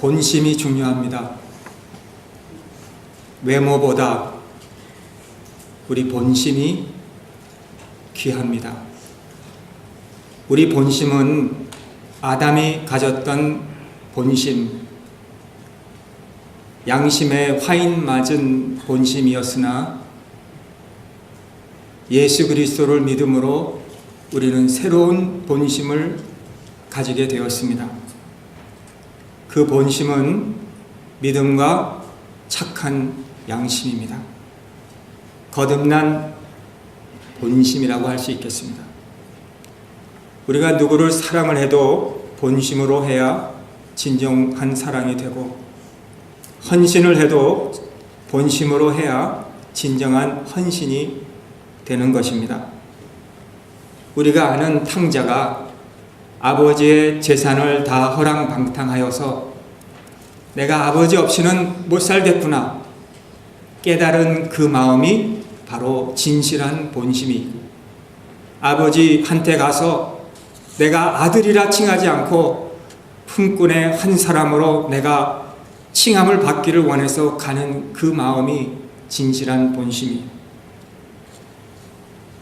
본심이 중요합니다. 외모보다 우리 본심이 귀합니다. 우리 본심은 아담이 가졌던 본심, 양심에 화인 맞은 본심이었으나 예수 그리스도를 믿음으로 우리는 새로운 본심을 가지게 되었습니다. 그 본심은 믿음과 착한 양심입니다. 거듭난 본심이라고 할 수 있겠습니다. 우리가 누구를 사랑을 해도 본심으로 해야 진정한 사랑이 되고, 헌신을 해도 본심으로 해야 진정한 헌신이 되는 것입니다. 우리가 아는 탕자가 아버지의 재산을 다 허랑방탕하여서 내가 아버지 없이는 못 살겠구나 깨달은 그 마음이 바로 진실한 본심이고, 아버지한테 가서 내가 아들이라 칭하지 않고 품꾼의 한 사람으로 내가 칭함을 받기를 원해서 가는 그 마음이 진실한 본심이에요.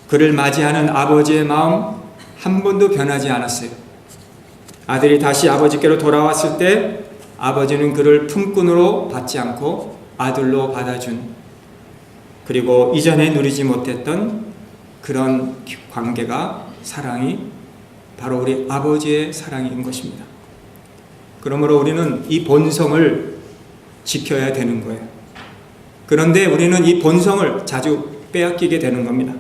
그를 맞이하는 아버지의 마음 한 번도 변하지 않았어요. 아들이 다시 아버지께로 돌아왔을 때 아버지는 그를 품꾼으로 받지 않고 아들로 받아준, 그리고 이전에 누리지 못했던 그런 관계가, 사랑이 바로 우리 아버지의 사랑인 것입니다. 그러므로 우리는 이 본성을 지켜야 되는 거예요. 그런데 우리는 이 본성을 자주 빼앗기게 되는 겁니다.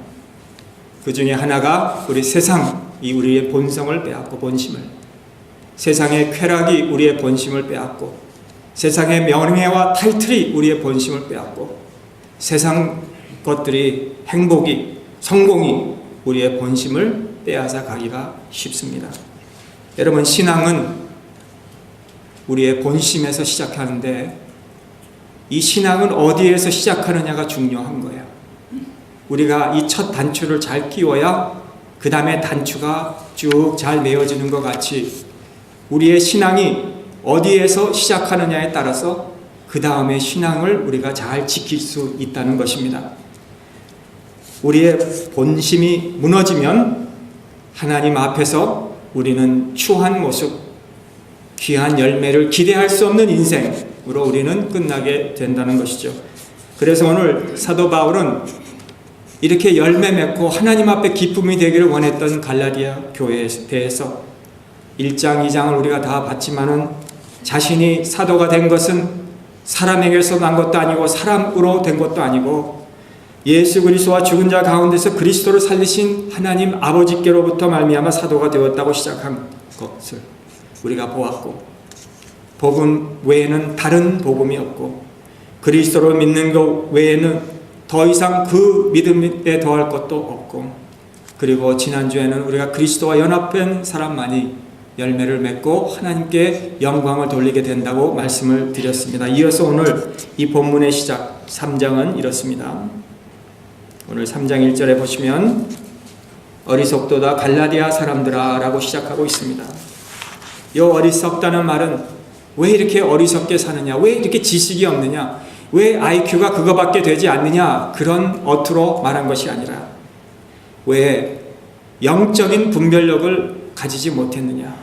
그 중에 하나가 우리 세상이 우리의 본성을 빼앗고, 본심을, 세상의 쾌락이 우리의 본심을 빼앗고, 세상의 명예와 타이틀이 우리의 본심을 빼앗고, 세상 것들이, 행복이, 성공이 우리의 본심을 빼앗아 가기가 쉽습니다. 여러분, 신앙은 우리의 본심에서 시작하는데 이 신앙은 어디에서 시작하느냐가 중요한 거예요. 우리가 이 첫 단추를 잘 끼워야 그 다음에 단추가 쭉 잘 메어지는 것 같이 우리의 신앙이 어디에서 시작하느냐에 따라서 그 다음에 신앙을 우리가 잘 지킬 수 있다는 것입니다. 우리의 본심이 무너지면 하나님 앞에서 우리는 추한 모습, 귀한 열매를 기대할 수 없는 인생으로 우리는 끝나게 된다는 것이죠. 그래서 오늘 사도 바울은 이렇게 열매 맺고 하나님 앞에 기쁨이 되기를 원했던 갈라디아 교회에 대해서 1장, 2장을 우리가 다 봤지만은 자신이 사도가 된 것은 사람에게서 난 것도 아니고 사람으로 된 것도 아니고 예수 그리스도와 죽은 자 가운데서 그리스도를 살리신 하나님 아버지께로부터 말미암아 사도가 되었다고 시작한 것을 우리가 보았고, 복음 외에는 다른 복음이 없고 그리스도를 믿는 것 외에는 더 이상 그 믿음에 더할 것도 없고, 그리고 지난주에는 우리가 그리스도와 연합된 사람만이 열매를 맺고 하나님께 영광을 돌리게 된다고 말씀을 드렸습니다. 이어서 오늘 이 본문의 시작 3장은 이렇습니다. 오늘 3장 1절에 보시면 어리석도다 갈라디아 사람들아 라고 시작하고 있습니다. 이 어리석다는 말은 왜 이렇게 어리석게 사느냐, 왜 이렇게 지식이 없느냐, 왜 IQ가 그거밖에 되지 않느냐, 그런 어투로 말한 것이 아니라 왜 영적인 분별력을 가지지 못했느냐,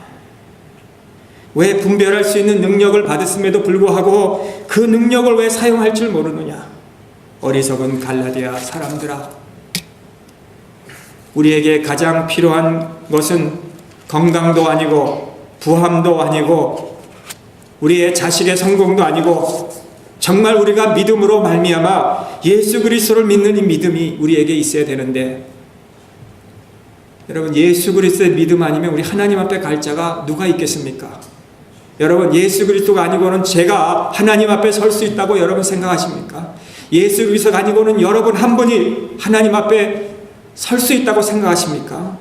왜 분별할 수 있는 능력을 받았음에도 불구하고 그 능력을 왜 사용할 줄 모르느냐. 어리석은 갈라디아 사람들아, 우리에게 가장 필요한 것은 건강도 아니고 부함도 아니고 우리의 자식의 성공도 아니고 정말 우리가 믿음으로 말미암아 예수 그리스도를 믿는 이 믿음이 우리에게 있어야 되는데, 여러분, 예수 그리스도의 믿음 아니면 우리 하나님 앞에 갈 자가 누가 있겠습니까? 여러분, 예수 그리스도가 아니고는 제가 하나님 앞에 설 수 있다고 여러분 생각하십니까? 예수 그리스도가 아니고는 여러분 한 분이 하나님 앞에 설 수 있다고 생각하십니까?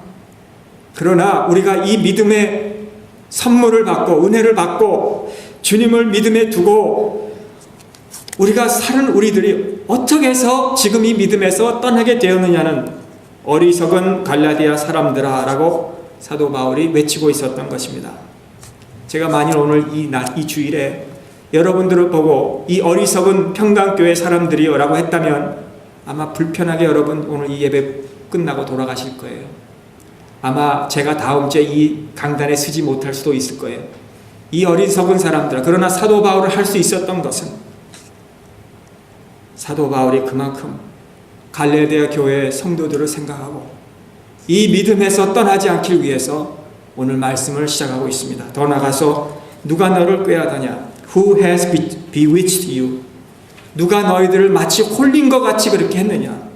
그러나 우리가 이 믿음의 선물을 받고 은혜를 받고 주님을 믿음에 두고 우리가 사는 우리들이 어떻게 해서 지금 이 믿음에서 떠나게 되었느냐는 어리석은 갈라디아 사람들아 라고 사도 바울이 외치고 있었던 것입니다. 제가 만일 오늘 이 주일에 여러분들을 보고 이 어리석은 평강교회 사람들이요 라고 했다면 아마 불편하게 여러분 오늘 이 예배 끝나고 돌아가실 거예요. 아마 제가 다음 주에 이 강단에 서지 못할 수도 있을 거예요. 이 어리석은 사람들. 그러나 사도 바울을 할 수 있었던 것은 사도 바울이 그만큼 갈라디아 교회의 성도들을 생각하고 이 믿음에서 떠나지 않기 위해서 오늘 말씀을 시작하고 있습니다. 더 나가서 누가 너를 꾀하더냐? Who has bewitched you? 누가 너희들을 마치 홀린 것 같이 그렇게 했느냐?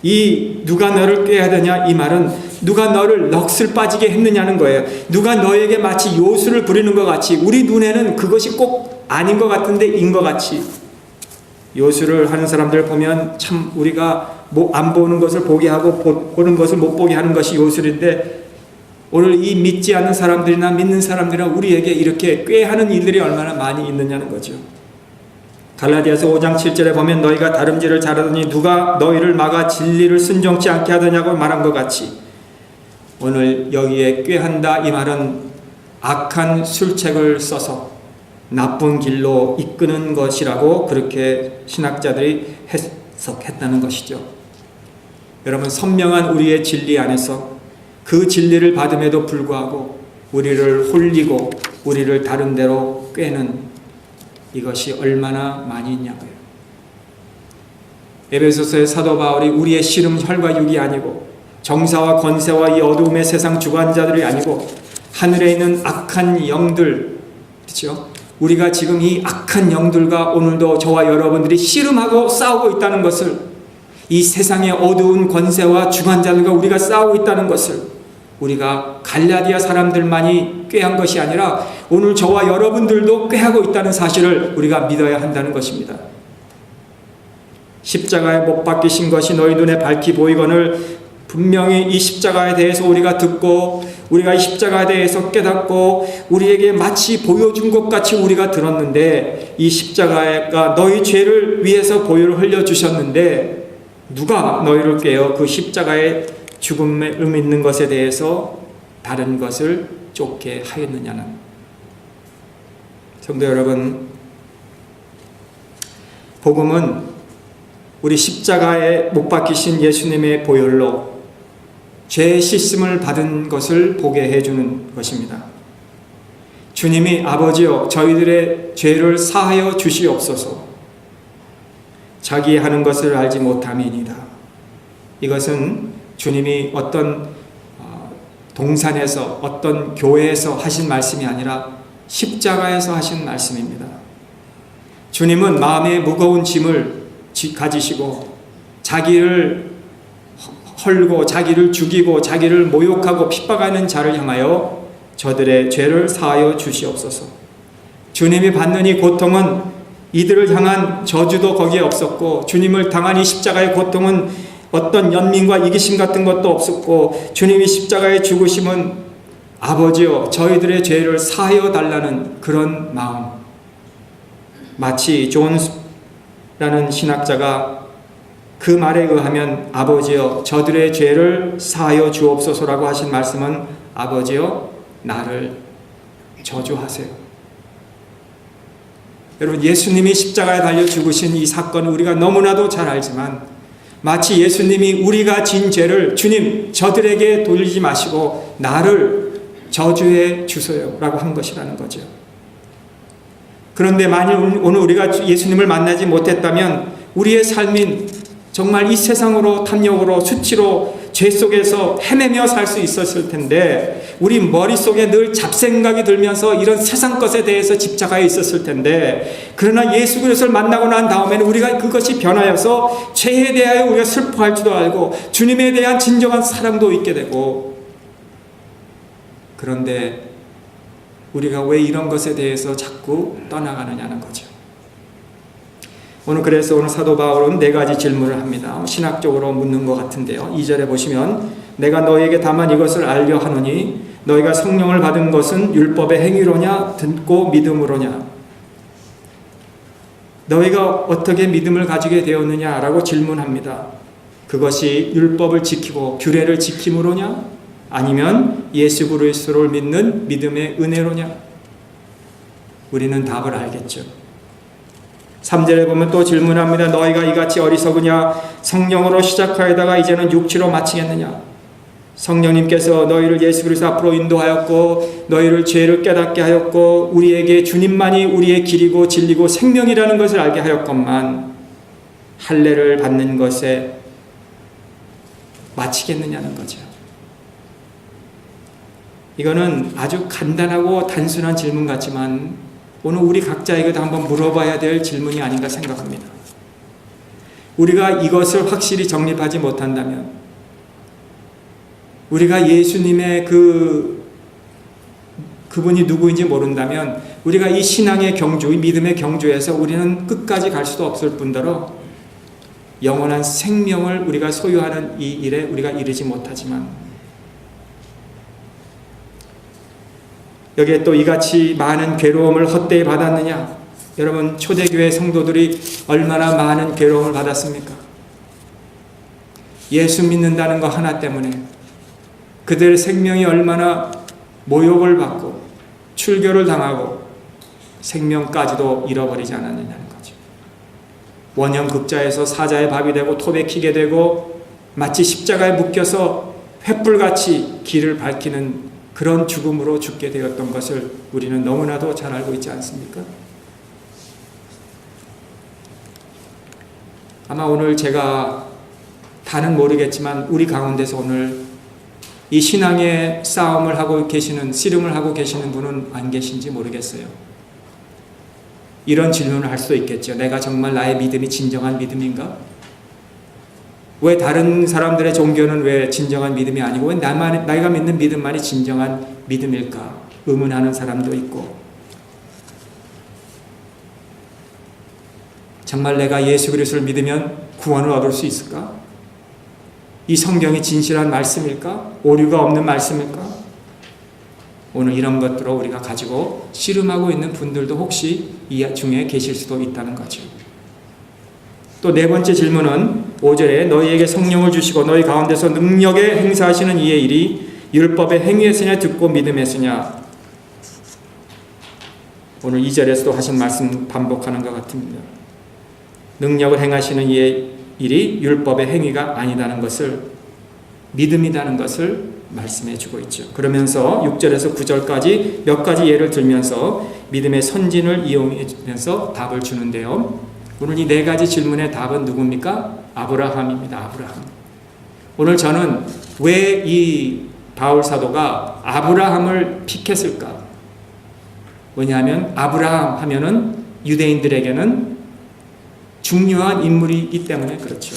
이 누가 너를 꾀하더냐 이 말은 누가 너를 넋을 빠지게 했느냐는 거예요. 누가 너에게 마치 요술을 부리는 것 같이, 우리 눈에는 그것이 꼭 아닌 것 같은데 인 것 같이 요술을 하는 사람들 보면 참 우리가 안 보는 것을 보게 하고 보는 것을 못 보게 하는 것이 요술인데, 오늘 이 믿지 않는 사람들이나 믿는 사람들이나 우리에게 이렇게 꾀하는 일들이 얼마나 많이 있느냐는 거죠. 갈라디아서 5장 7절에 보면 너희가 다름질을 잘하더니 누가 너희를 막아 진리를 순종치 않게 하더냐고 말한 것 같이, 오늘 여기에 꾀한다 이 말은 악한 술책을 써서 나쁜 길로 이끄는 것이라고 그렇게 신학자들이 해석했다는 것이죠. 여러분, 선명한 우리의 진리 안에서 그 진리를 받음에도 불구하고 우리를 홀리고 우리를 다른 데로 꾀는 이것이 얼마나 많이 있냐고요. 에베소서의 사도 바울이 우리의 씨름 혈과 육이 아니고 정사와 권세와 이 어두움의 세상 주관자들이 아니고 하늘에 있는 악한 영들, 그렇죠? 우리가 지금 이 악한 영들과 오늘도 저와 여러분들이 씨름하고 싸우고 있다는 것을, 이 세상의 어두운 권세와 주관자들과 우리가 싸우고 있다는 것을 우리가 갈라디아 사람들만이 꾀한 것이 아니라 오늘 저와 여러분들도 꾀하고 있다는 사실을 우리가 믿어야 한다는 것입니다. 십자가에 못 박히신 것이 너희 눈에 밝히 보이거늘 분명히 이 십자가에 대해서 우리가 듣고 우리가 이 십자가에 대해서 깨닫고 우리에게 마치 보여준 것 같이 우리가 들었는데, 이 십자가가 너희 죄를 위해서 보혈을 흘려주셨는데 누가 너희를 깨어 그 십자가의 죽음에 의미 있는 것에 대해서 다른 것을 쫓게 하였느냐는. 성도 여러분, 복음은 우리 십자가에 못 박히신 예수님의 보혈로 죄 씻음을 받은 것을 보게 해주는 것입니다. 주님이 아버지여 저희들의 죄를 사하여 주시옵소서. 자기 하는 것을 알지 못함이니이다. 이것은 주님이 어떤 동산에서 어떤 교회에서 하신 말씀이 아니라 십자가에서 하신 말씀입니다. 주님은 마음에 무거운 짐을 가지시고 자기를 헐고 자기를 죽이고 자기를 모욕하고 핍박하는 자를 향하여 저들의 죄를 사하여 주시옵소서. 주님이 받는 이 고통은 이들을 향한 저주도 거기에 없었고, 주님을 당한 이 십자가의 고통은 어떤 연민과 이기심 같은 것도 없었고, 주님이 십자가에 죽으심은 아버지여 저희들의 죄를 사하여 달라는 그런 마음. 마치 존스라는 신학자가 그 말에 의하면 아버지여 저들의 죄를 사하여 주옵소서라고 하신 말씀은 아버지여 나를 저주하세요. 여러분, 예수님이 십자가에 달려 죽으신 이 사건을 우리가 너무나도 잘 알지만 마치 예수님이 우리가 진 죄를 주님 저들에게 돌리지 마시고 나를 저주해 주세요 라고 한 것이라는 거죠. 그런데 만일 오늘 우리가 예수님을 만나지 못했다면 우리의 삶인 정말 이 세상으로 탐욕으로 수치로 죄 속에서 헤매며 살 수 있었을 텐데, 우리 머릿속에 늘 잡생각이 들면서 이런 세상 것에 대해서 집착하여 있었을 텐데, 그러나 예수 그리스도를 만나고 난 다음에는 우리가 그것이 변하여서 죄에 대하여 우리가 슬퍼할 줄도 알고 주님에 대한 진정한 사랑도 있게 되고, 그런데 우리가 왜 이런 것에 대해서 자꾸 떠나가느냐는 거죠. 그래서 오늘 사도 바울은 네 가지 질문을 합니다. 신학적으로 묻는 것 같은데요. 2절에 보시면 내가 너희에게 다만 이것을 알려 하노니 너희가 성령을 받은 것은 율법의 행위로냐 듣고 믿음으로냐. 너희가 어떻게 믿음을 가지게 되었느냐라고 질문합니다. 그것이 율법을 지키고 규례를 지킴으로냐 아니면 예수 그리스도를 믿는 믿음의 은혜로냐. 우리는 답을 알겠죠. 3절에 보면 또 질문합니다. 너희가 이같이 어리석으냐? 성령으로 시작하여다가 이제는 육체로 마치겠느냐? 성령님께서 너희를 예수 그리스도 앞으로 인도하였고 너희를 죄를 깨닫게 하였고 우리에게 주님만이 우리의 길이고 진리고 생명이라는 것을 알게 하였건만 할례를 받는 것에 마치겠느냐는 거죠. 이거는 아주 간단하고 단순한 질문 같지만 오늘 우리 각자에게도 한번 물어봐야 될 질문이 아닌가 생각합니다. 우리가 이것을 확실히 정립하지 못한다면, 우리가 예수님의 그분이 누구인지 모른다면 우리가 이 신앙의 경주, 이 믿음의 경주에서 우리는 끝까지 갈 수도 없을 뿐더러 영원한 생명을 우리가 소유하는 이 일에 우리가 이르지 못하지만, 여기에 또 이같이 많은 괴로움을 헛되이 받았느냐? 여러분, 초대교회 성도들이 얼마나 많은 괴로움을 받았습니까? 예수 믿는다는 거 하나 때문에 그들의 생명이 얼마나 모욕을 받고 출교를 당하고 생명까지도 잃어버리지 않았느냐는 거죠. 원형극자에서 사자의 밥이 되고 톱에 키게 되고 마치 십자가에 묶여서 횃불같이 길을 밝히는 그런 죽음으로 죽게 되었던 것을 우리는 너무나도 잘 알고 있지 않습니까? 아마 오늘 제가 다는 모르겠지만 우리 가운데서 오늘 이 신앙의 싸움을 하고 계시는, 씨름을 하고 계시는 분은 안 계신지 모르겠어요. 이런 질문을 할 수도 있겠죠. 내가 정말 나의 믿음이 진정한 믿음인가? 왜 다른 사람들의 종교는 왜 진정한 믿음이 아니고 왜 내가 믿는 믿음만이 진정한 믿음일까? 의문하는 사람도 있고, 정말 내가 예수 그리스도를 믿으면 구원을 얻을 수 있을까? 이 성경이 진실한 말씀일까? 오류가 없는 말씀일까? 오늘 이런 것들을 우리가 가지고 씨름하고 있는 분들도 혹시 이 중에 계실 수도 있다는 거죠. 또 네 번째 질문은 5절에 너희에게 성령을 주시고 너희 가운데서 능력에 행사하시는 이의 일이 율법의 행위에서냐 듣고 믿음에서냐. 오늘 2절에서도 하신 말씀 반복하는 것 같습니다. 능력을 행하시는 이의 일이 율법의 행위가 아니다는 것을, 믿음이라는 것을 말씀해 주고 있죠. 그러면서 6절에서 9절까지 몇 가지 예를 들면서 믿음의 선진을 이용하면서 답을 주는데요. 오늘 이 네 가지 질문의 답은 누굽니까? 아브라함입니다. 아브라함. 오늘 저는 왜 이 바울 사도가 아브라함을 픽했을까? 왜냐하면 아브라함 하면은 유대인들에게는 중요한 인물이기 때문에 그렇죠.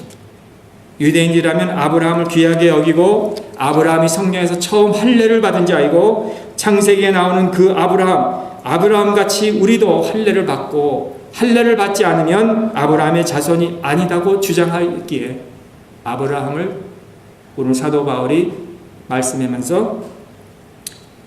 유대인이라면 아브라함을 귀하게 여기고 아브라함이 성경에서 처음 할례를 받은 자이고 창세기에 나오는 그 아브라함 같이 우리도 할례를 받고 할례를 받지 않으면 아브라함의 자손이 아니다고 주장하기에 아브라함을 오늘 사도 바울이 말씀하면서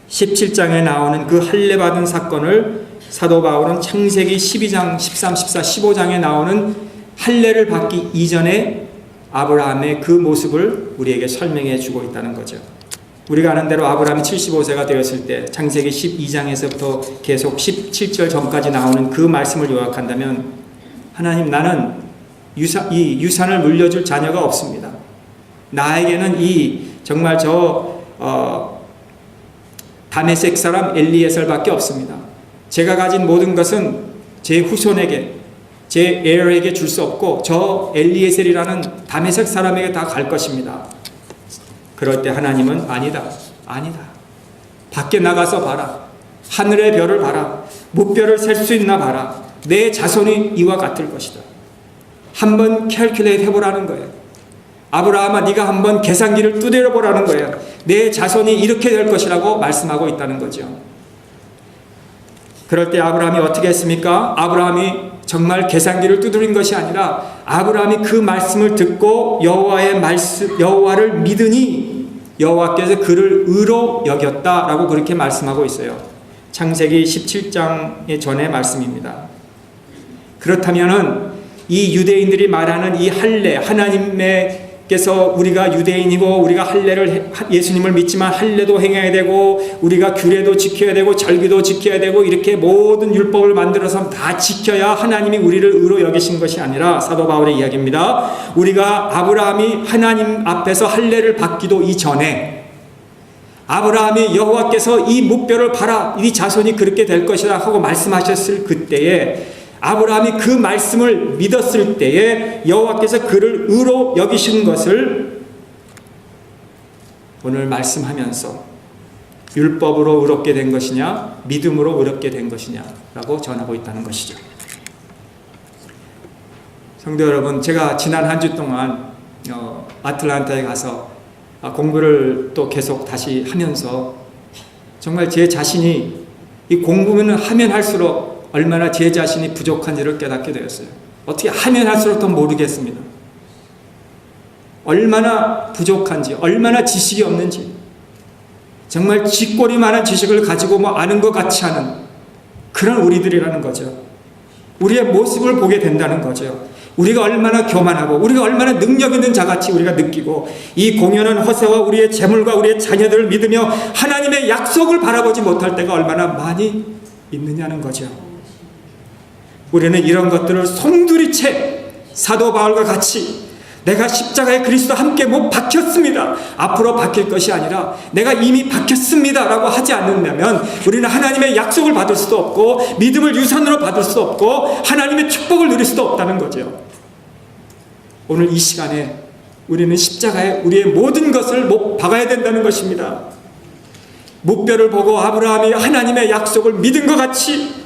17장에 나오는 그 할례 받은 사건을 사도 바울은 창세기 12장, 13, 14, 15장에 나오는 할례를 받기 이전에 아브라함의 그 모습을 우리에게 설명해 주고 있다는 거죠. 우리가 아는 대로 아브라함이 75세가 되었을 때 창세기 12장에서부터 계속 17절 전까지 나오는 그 말씀을 요약한다면, 하나님, 나는 이 유산을 물려줄 자녀가 없습니다. 나에게는 정말 다메섹 사람 엘리에셀밖에 없습니다. 제가 가진 모든 것은 제 후손에게, 제 에어에게 줄 수 없고 저 엘리에셀이라는 다메섹 사람에게 다 갈 것입니다. 그럴 때 하나님은 아니다. 밖에 나가서 봐라. 하늘의 별을 봐라. 무별을 셀 수 있나 봐라. 내 자손이 이와 같을 것이다. 한번 캘큘레이트 해보라는 거예요. 아브라함아, 네가 한번 계산기를 두드려 보라는 거예요. 내 자손이 이렇게 될 것이라고 말씀하고 있다는 거죠. 그럴 때 아브라함이 어떻게 했습니까? 아브라함이 정말 계산기를 두드린 것이 아니라 아브라함이 그 말씀을 듣고 여호와를 믿으니 여호와께서 그를 의로 여겼다라고 그렇게 말씀하고 있어요. 창세기 17장의 전의 말씀입니다. 그렇다면은 이 유대인들이 말하는 이 할례, 하나님의 하나님께서 우리가 유대인이고 우리가 할례를 예수님을 믿지만 할례도 행해야 되고 우리가 규례도 지켜야 되고 절기도 지켜야 되고 이렇게 모든 율법을 만들어서 다 지켜야 하나님이 우리를 의로 여기신 것이 아니라 사도 바울의 이야기입니다. 우리가 아브라함이 하나님 앞에서 할례를 받기도 이전에 아브라함이 여호와께서 이 목별을 봐라 이 자손이 그렇게 될 것이다 하고 말씀하셨을 그때에 아브라함이 그 말씀을 믿었을 때에 여호와께서 그를 의로 여기신 것을 오늘 말씀하면서 율법으로 의롭게 된 것이냐 믿음으로 의롭게 된 것이냐라고 전하고 있다는 것이죠. 성도 여러분, 제가 지난 한 주 동안 아틀란타에 가서 공부를 또 계속 다시 하면서 정말 제 자신이 이 공부는 하면 할수록 얼마나 제 자신이 부족한지를 깨닫게 되었어요. 어떻게 하면 할수록 더 모르겠습니다. 얼마나 부족한지, 얼마나 지식이 없는지, 정말 쥐꼬리만한 지식을 가지고 아는 것 같이 하는 그런 우리들이라는 거죠. 우리의 모습을 보게 된다는 거죠. 우리가 얼마나 교만하고 우리가 얼마나 능력 있는 자같이 우리가 느끼고 이 공연한 허세와 우리의 재물과 우리의 자녀들을 믿으며 하나님의 약속을 바라보지 못할 때가 얼마나 많이 있느냐는 거죠. 우리는 이런 것들을 송두리째 사도 바울과 같이 내가 십자가에 그리스도와 함께 못 박혔습니다. 앞으로 박힐 것이 아니라 내가 이미 박혔습니다 라고 하지 않는다면 우리는 하나님의 약속을 받을 수도 없고 믿음을 유산으로 받을 수도 없고 하나님의 축복을 누릴 수도 없다는 거죠. 오늘 이 시간에 우리는 십자가에 우리의 모든 것을 못 박아야 된다는 것입니다. 목별을 보고 아브라함이 하나님의 약속을 믿은 것 같이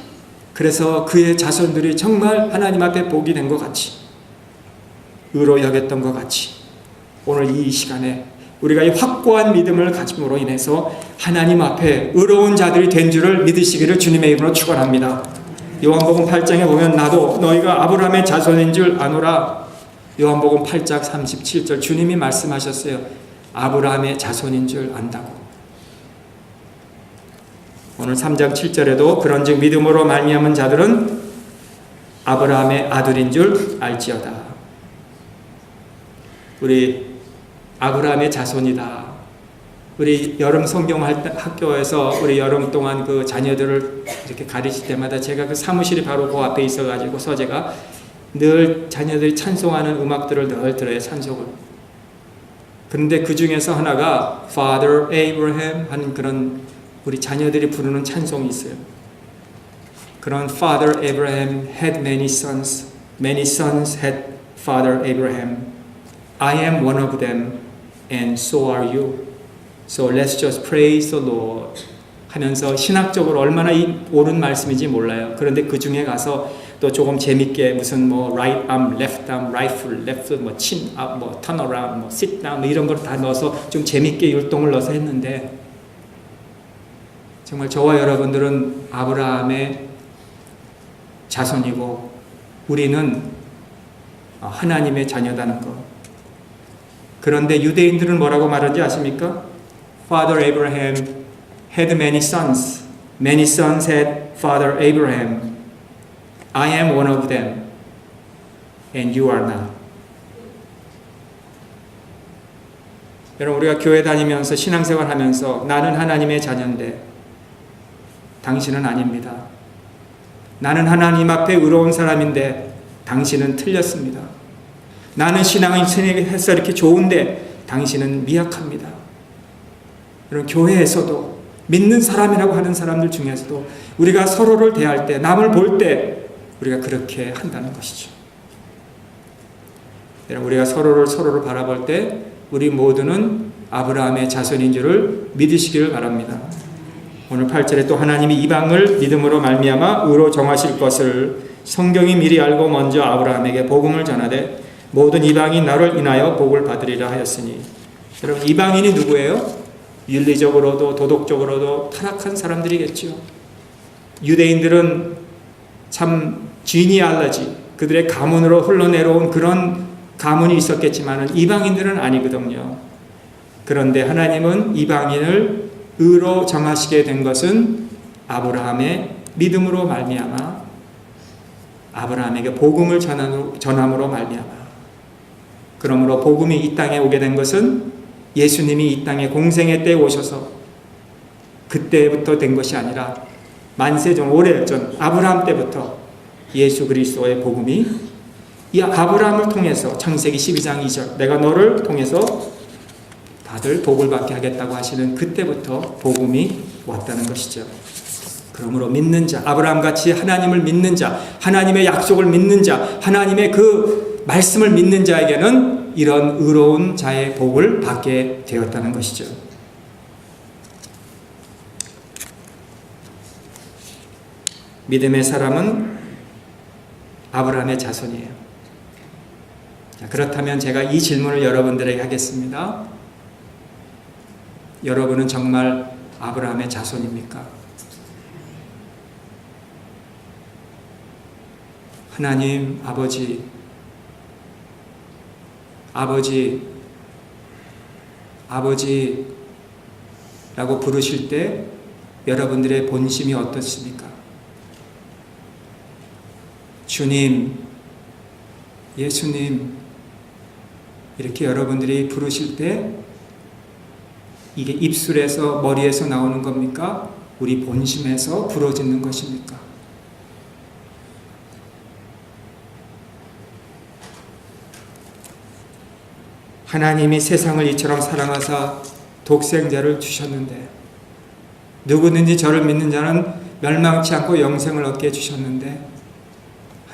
그래서 그의 자손들이 정말 하나님 앞에 복이 된 것 같이 의로 여겼던 것 같이 오늘 이 시간에 우리가 이 확고한 믿음을 가짐으로 인해서 하나님 앞에 의로운 자들이 된 줄을 믿으시기를 주님의 이름으로 축원합니다. 요한복음 8장에 보면 나도 너희가 아브라함의 자손인 줄 아노라. 요한복음 8장 37절 주님이 말씀하셨어요. 아브라함의 자손인 줄 안다고. 오늘 3장 7절에도 그런즉 믿음으로 말미암은 자들은 아브라함의 아들인 줄 알지어다. 우리 아브라함의 자손이다. 우리 여름 성경 학교에서 우리 여름 동안 그 자녀들을 이렇게 가르칠 때마다 제가 그 사무실이 바로 그 앞에 있어가지고 서재가 늘 자녀들이 찬송하는 음악들을 늘 들어요. 찬송을. 그런데 그 중에서 하나가 Father Abraham 하는 그런 우리 자녀들이 부르는 찬송이 있어요. 그런 Father Abraham had many sons. Many sons had Father Abraham. I am one of them and so are you. So let's just praise the Lord. 하면서 신학적으로 얼마나 옳은 말씀인지 몰라요. 그런데 그 중에 가서 또 조금 재밌게 무슨 right arm, left arm, right foot, left foot, chin up, turn around, sit down 이런 걸 다 넣어서 좀 재밌게 율동을 넣어서 했는데 정말 저와 여러분들은 아브라함의 자손이고 우리는 하나님의 자녀다는 것. 그런데 유대인들은 뭐라고 말하는지 아십니까? Father Abraham had many sons. Many sons had Father Abraham. I am one of them and you are not. 여러분 우리가 교회 다니면서 신앙생활 하면서 나는 하나님의 자녀인데 당신은 아닙니다. 나는 하나님 앞에 의로운 사람인데 당신은 틀렸습니다. 나는 신앙해서 이렇게 좋은데 당신은 미약합니다. 여러분 교회에서도 믿는 사람이라고 하는 사람들 중에서도 우리가 서로를 대할 때 남을 볼 때 우리가 그렇게 한다는 것이죠. 여러분 우리가 서로를 바라볼 때 우리 모두는 아브라함의 자손인 줄을 믿으시기를 바랍니다. 오늘 8절에 또 하나님이 이방을 믿음으로 말미암아 의로 정하실 것을 성경이 미리 알고 먼저 아브라함에게 복음을 전하되 모든 이방이 나를 인하여 복을 받으리라 하였으니. 여러분 이방인이 누구예요? 윤리적으로도 도덕적으로도 타락한 사람들이겠죠. 유대인들은 참 지니알러지 그들의 가문으로 흘러내려온 그런 가문이 있었겠지만 이방인들은 아니거든요. 그런데 하나님은 이방인을 의로 정하시게 된 것은 아브라함의 믿음으로 말미암아 아브라함에게 복음을 전함으로 말미암아 그러므로 복음이 이 땅에 오게 된 것은 예수님이 이 땅에 공생의 때에 오셔서 그때부터 된 것이 아니라 만세전 오래전 아브라함 때부터 예수 그리스도의 복음이 이 아브라함을 통해서 창세기 12장 2절 내가 너를 통해서 다들 복을 받게 하겠다고 하시는 그때부터 복음이 왔다는 것이죠. 그러므로 믿는 자, 아브라함같이 하나님을 믿는 자, 하나님의 약속을 믿는 자, 하나님의 그 말씀을 믿는 자에게는 이런 의로운 자의 복을 받게 되었다는 것이죠. 믿음의 사람은 아브라함의 자손이에요. 자, 그렇다면 제가 이 질문을 여러분들에게 하겠습니다. 여러분은 정말 아브라함의 자손입니까? 하나님 아버지라고 부르실 때 여러분들의 본심이 어떻습니까? 주님, 예수님 이렇게 여러분들이 부르실 때 이게 입술에서 머리에서 나오는 겁니까? 우리 본심에서 부러지는 것입니까? 하나님이 세상을 이처럼 사랑하사 독생자를 주셨는데 누구든지 저를 믿는 자는 멸망치 않고 영생을 얻게 해주셨는데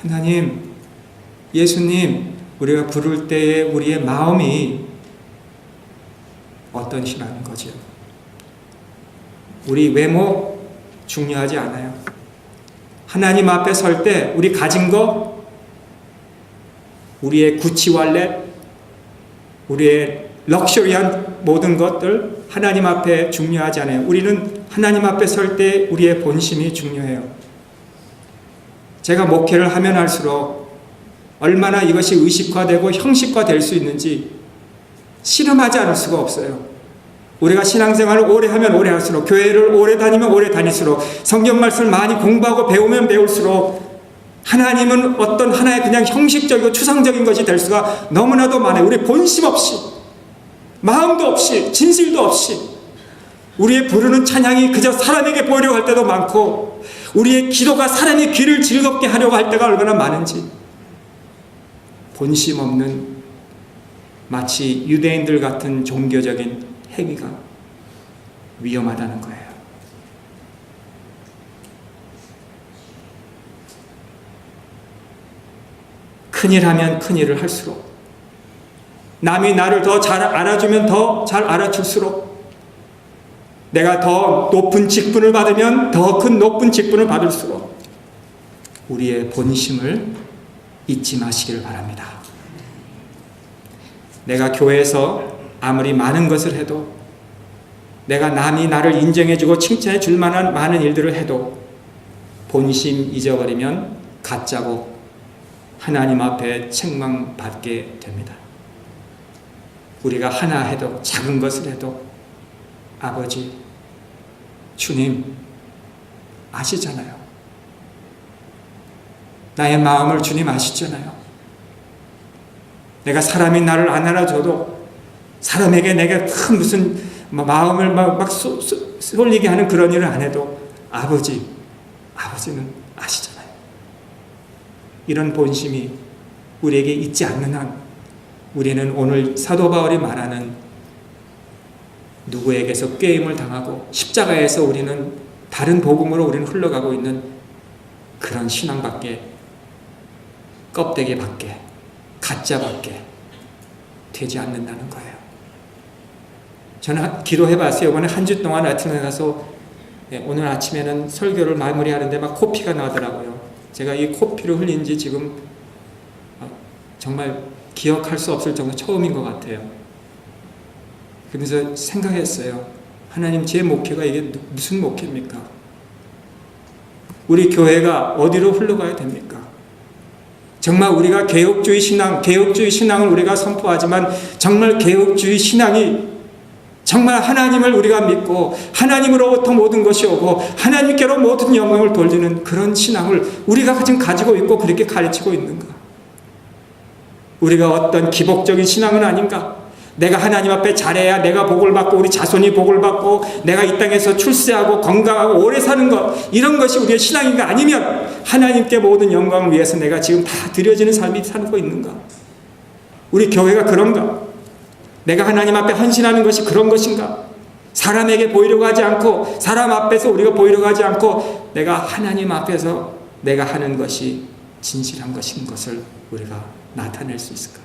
하나님, 예수님 우리가 부를 때에 우리의 마음이 어떤시라는 거죠. 우리 외모 중요하지 않아요. 하나님 앞에 설 때 우리 가진 거, 우리의 구치 wallet, 우리의 럭셔리한 모든 것들 하나님 앞에 중요하지 않아요. 우리는 하나님 앞에 설 때 우리의 본심이 중요해요. 제가 목회를 하면 할수록 얼마나 이것이 의식화되고 형식화될 수 있는지 실험하지 않을 수가 없어요. 우리가 신앙생활을 오래 하면 오래 할수록, 교회를 오래 다니면 오래 다닐수록, 성경 말씀을 많이 공부하고 배우면 배울수록 하나님은 어떤 하나의 그냥 형식적이고 추상적인 것이 될 수가 너무나도 많아요. 우리 본심 없이, 마음도 없이, 진실도 없이 우리의 부르는 찬양이 그저 사람에게 보이려고 할 때도 많고 우리의 기도가 사람의 귀를 즐겁게 하려고 할 때가 얼마나 많은지, 본심 없는 마치 유대인들 같은 종교적인 행위가 위험하다는 거예요. 큰일 하면 큰일을 할수록, 남이 나를 더 잘 알아주면 더 잘 알아줄수록, 내가 더 높은 직분을 받으면 더 큰 높은 직분을 받을수록 우리의 본심을 잊지 마시기를 바랍니다. 내가 교회에서 아무리 많은 것을 해도, 내가 남이 나를 인정해주고 칭찬해 줄 만한 많은 일들을 해도 본심 잊어버리면 가짜고 하나님 앞에 책망받게 됩니다. 우리가 하나 해도, 작은 것을 해도 아버지, 주님 아시잖아요. 나의 마음을 주님 아시잖아요. 내가 사람이 나를 안 알아줘도, 사람에게 내가 큰 무슨 마음을 막 쏠리게 하는 그런 일을 안 해도 아버지는 아시잖아요. 이런 본심이 우리에게 있지 않는 한 우리는 오늘 사도 바울이 말하는 누구에게서 꾀임을 당하고 십자가에서 우리는 다른 복음으로 우리는 흘러가고 있는 그런 신앙밖에, 껍데기밖에, 가짜밖에 되지 않는다는 거예요. 저는 기도해봤어요. 이번에 한 주 동안 아침에 가서 오늘 아침에는 설교를 마무리하는데 막 코피가 나더라고요. 제가 이 코피를 흘린 지 지금 정말 기억할 수 없을 정도 처음인 것 같아요. 그래서 생각했어요. 하나님, 제 목회가 이게 무슨 목회입니까? 우리 교회가 어디로 흘러가야 됩니까? 정말 우리가 개혁주의 신앙을 우리가 선포하지만 정말 개혁주의 신앙이 정말 하나님을 우리가 믿고 하나님으로부터 모든 것이 오고 하나님께로 모든 영광을 돌리는 그런 신앙을 우리가 지금 가지고 있고 그렇게 가르치고 있는가? 우리가 어떤 기복적인 신앙은 아닌가? 내가 하나님 앞에 잘해야 내가 복을 받고 우리 자손이 복을 받고 내가 이 땅에서 출세하고 건강하고 오래 사는 것, 이런 것이 우리의 신앙인가? 아니면 하나님께 모든 영광을 위해서 내가 지금 다 드려지는 삶이 살고 있는가? 우리 교회가 그런가? 내가 하나님 앞에 헌신하는 것이 그런 것인가? 사람에게 보이려고 하지 않고, 사람 앞에서 우리가 보이려고 하지 않고, 내가 하나님 앞에서 내가 하는 것이 진실한 것인 것을 우리가 나타낼 수 있을까?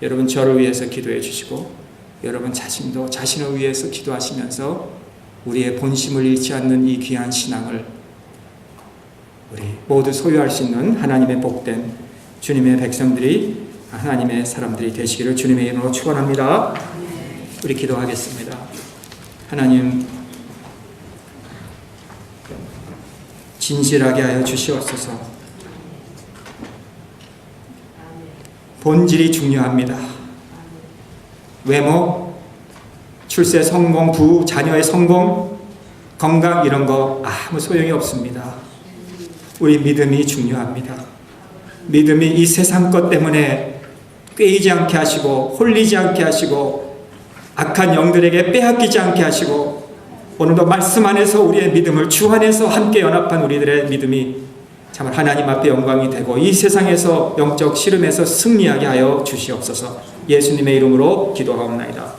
여러분, 저를 위해서 기도해 주시고 여러분 자신도 자신을 위해서 기도하시면서 우리의 본심을 잃지 않는 이 귀한 신앙을 우리 모두 소유할 수 있는 하나님의 복된 주님의 백성들이, 하나님의 사람들이 되시기를 주님의 이름으로 축원합니다. 우리 기도하겠습니다. 하나님, 진실하게 하여 주시옵소서. 본질이 중요합니다. 외모, 출세 성공, 자녀의 성공, 건강, 이런 거 아무 소용이 없습니다. 우리 믿음이 중요합니다. 믿음이 이 세상 것 때문에 꾀이지 않게 하시고 홀리지 않게 하시고 악한 영들에게 빼앗기지 않게 하시고, 오늘도 말씀 안에서 우리의 믿음을 주 안에서 함께 연합한 우리들의 믿음이 정말 하나님 앞에 영광이 되고 이 세상에서 영적 시름에서 승리하게 하여 주시옵소서. 예수님의 이름으로 기도하옵나이다.